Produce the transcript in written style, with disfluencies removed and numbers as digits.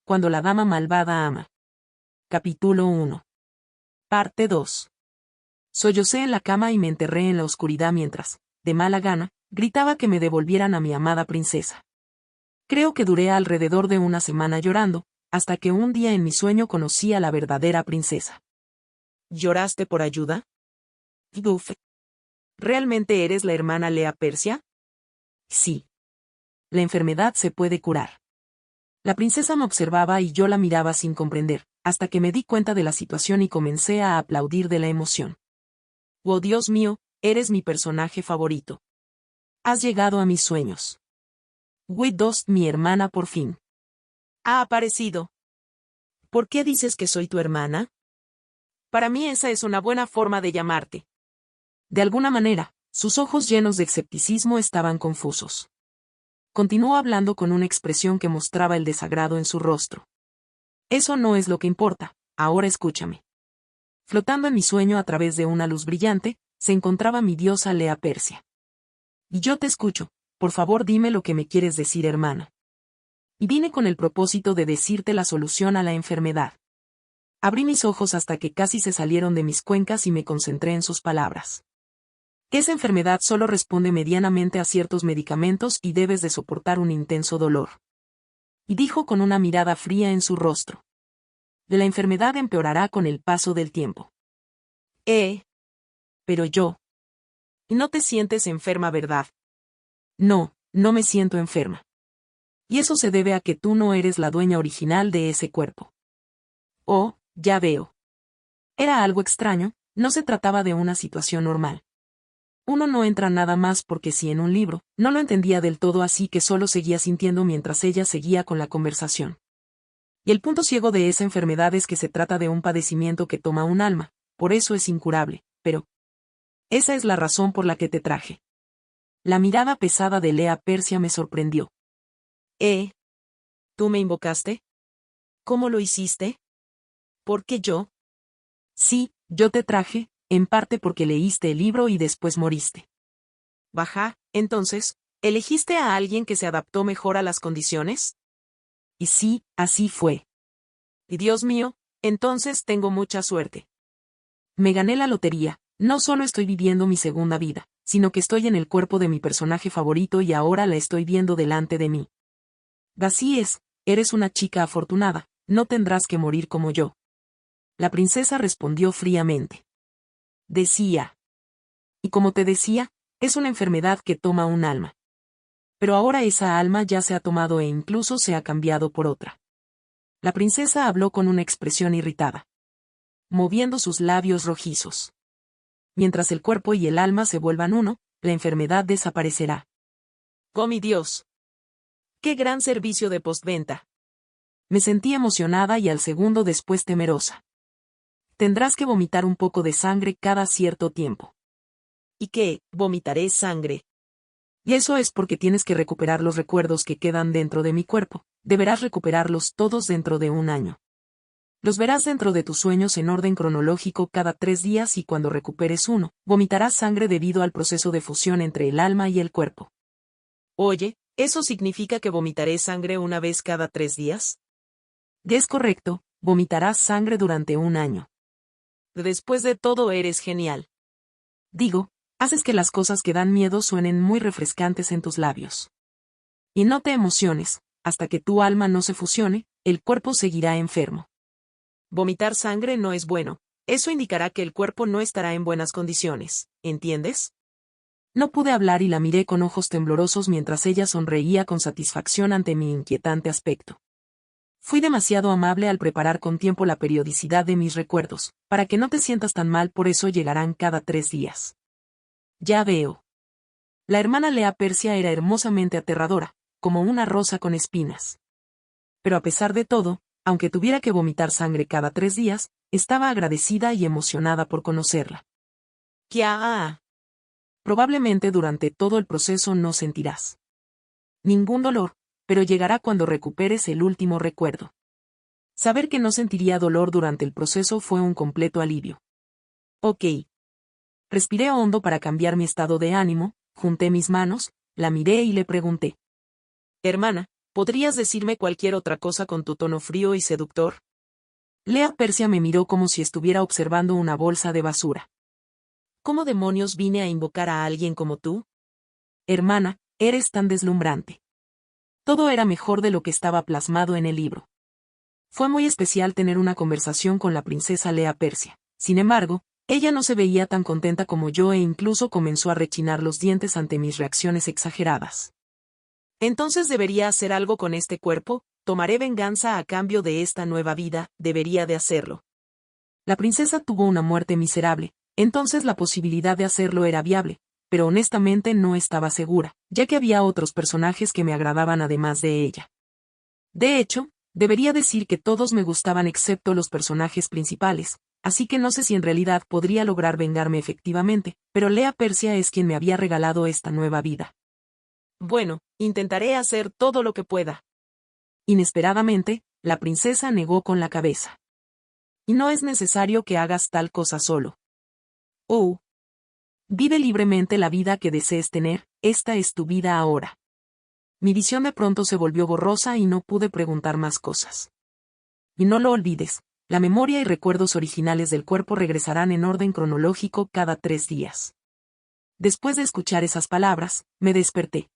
cuando la dama malvada ama. Capítulo 1. Parte 2. Sollocé en la cama y me enterré en la oscuridad mientras, de mala gana, gritaba que me devolvieran a mi amada princesa. Creo que duré alrededor de una semana llorando, hasta que un día en mi sueño conocí a la verdadera princesa. ¿Lloraste por ayuda? Duf. ¿Realmente eres la hermana Lea Persia? Sí. La enfermedad se puede curar. La princesa me observaba y yo la miraba sin comprender, hasta que me di cuenta de la situación y comencé a aplaudir de la emoción. Oh Dios mío, eres mi personaje favorito. Has llegado a mis sueños. Widost, mi hermana, por fin. Ha aparecido. ¿Por qué dices que soy tu hermana? Para mí esa es una buena forma de llamarte. De alguna manera, sus ojos llenos de escepticismo estaban confusos. Continuó hablando con una expresión que mostraba el desagrado en su rostro. Eso no es lo que importa, ahora escúchame. Flotando en mi sueño a través de una luz brillante, se encontraba mi diosa Lea Persia. Y yo te escucho, por favor dime lo que me quieres decir, hermana. Y vine con el propósito de decirte la solución a la enfermedad. Abrí mis ojos hasta que casi se salieron de mis cuencas y me concentré en sus palabras. Que esa enfermedad solo responde medianamente a ciertos medicamentos y debes de soportar un intenso dolor. Y dijo con una mirada fría en su rostro. La enfermedad empeorará con el paso del tiempo. Pero yo. Y no te sientes enferma, ¿verdad? No, no me siento enferma. Y eso se debe a que tú no eres la dueña original de ese cuerpo. Oh, ya veo. Era algo extraño, no se trataba de una situación normal. Uno no entra nada más porque sí en un libro, no lo entendía del todo, así que solo seguía sintiendo mientras ella seguía con la conversación. Y el punto ciego de esa enfermedad es que se trata de un padecimiento que toma un alma, por eso es incurable, pero esa es la razón por la que te traje. La mirada pesada de Lea Persia me sorprendió. ¿Tú me invocaste? ¿Cómo lo hiciste? ¿Por qué yo? Sí, yo te traje, en parte porque leíste el libro y después moriste. Baja, entonces, ¿elegiste a alguien que se adaptó mejor a las condiciones? Y sí, así fue. Y Dios mío, entonces tengo mucha suerte. Me gané la lotería, no solo estoy viviendo mi segunda vida, sino que estoy en el cuerpo de mi personaje favorito y ahora la estoy viendo delante de mí. Así es, eres una chica afortunada, no tendrás que morir como yo. La princesa respondió fríamente. Decía. Y como te decía, es una enfermedad que toma un alma. Pero ahora esa alma ya se ha tomado e incluso se ha cambiado por otra. La princesa habló con una expresión irritada, moviendo sus labios rojizos. Mientras el cuerpo y el alma se vuelvan uno, la enfermedad desaparecerá. ¡Oh mi Dios! ¡Qué gran servicio de postventa! Me sentí emocionada y al segundo después temerosa. Tendrás que vomitar un poco de sangre cada cierto tiempo. ¿Y qué? ¿Vomitaré sangre? Y eso es porque tienes que recuperar los recuerdos que quedan dentro de mi cuerpo, deberás recuperarlos todos dentro de un año. Los verás dentro de tus sueños en orden cronológico cada 3 días y cuando recuperes uno, vomitarás sangre debido al proceso de fusión entre el alma y el cuerpo. Oye, ¿eso significa que vomitaré sangre una vez cada 3 días? Es correcto, vomitarás sangre durante un año. Después de todo eres genial. Digo, haces que las cosas que dan miedo suenen muy refrescantes en tus labios. Y no te emociones, hasta que tu alma no se fusione, el cuerpo seguirá enfermo. Vomitar sangre no es bueno, eso indicará que el cuerpo no estará en buenas condiciones, ¿entiendes? No pude hablar y la miré con ojos temblorosos mientras ella sonreía con satisfacción ante mi inquietante aspecto. Fui demasiado amable al preparar con tiempo la periodicidad de mis recuerdos, para que no te sientas tan mal, por eso llegarán cada 3 días. Ya veo. La hermana Lea Persia era hermosamente aterradora, como una rosa con espinas. Pero a pesar de todo, aunque tuviera que vomitar sangre cada 3 días, estaba agradecida y emocionada por conocerla. Probablemente durante todo el proceso no sentirás ningún dolor, pero llegará cuando recuperes el último recuerdo. Saber que no sentiría dolor durante el proceso fue un completo alivio. Ok. Respiré hondo para cambiar mi estado de ánimo, junté mis manos, la miré y le pregunté. Hermana, ¿Podrías decirme cualquier otra cosa con tu tono frío y seductor? Lea Persia me miró como si estuviera observando una bolsa de basura. ¿Cómo demonios vine a invocar a alguien como tú? Hermana, eres tan deslumbrante. Todo era mejor de lo que estaba plasmado en el libro. Fue muy especial tener una conversación con la princesa Lea Persia. Sin embargo, ella no se veía tan contenta como yo e incluso comenzó a rechinar los dientes ante mis reacciones exageradas. Entonces debería hacer algo con este cuerpo, tomaré venganza a cambio de esta nueva vida, debería de hacerlo. La princesa tuvo una muerte miserable, entonces la posibilidad de hacerlo era viable, pero honestamente no estaba segura, ya que había otros personajes que me agradaban además de ella. De hecho, debería decir que todos me gustaban excepto los personajes principales, así que no sé si en realidad podría lograr vengarme efectivamente, pero Lea Persia es quien me había regalado esta nueva vida. Bueno, intentaré hacer todo lo que pueda. Inesperadamente, la princesa negó con la cabeza. Y no es necesario que hagas tal cosa solo. Oh. Vive libremente la vida que desees tener, esta es tu vida ahora. Mi visión de pronto se volvió borrosa y no pude preguntar más cosas. Y no lo olvides, la memoria y recuerdos originales del cuerpo regresarán en orden cronológico cada 3 días. Después de escuchar esas palabras, me desperté.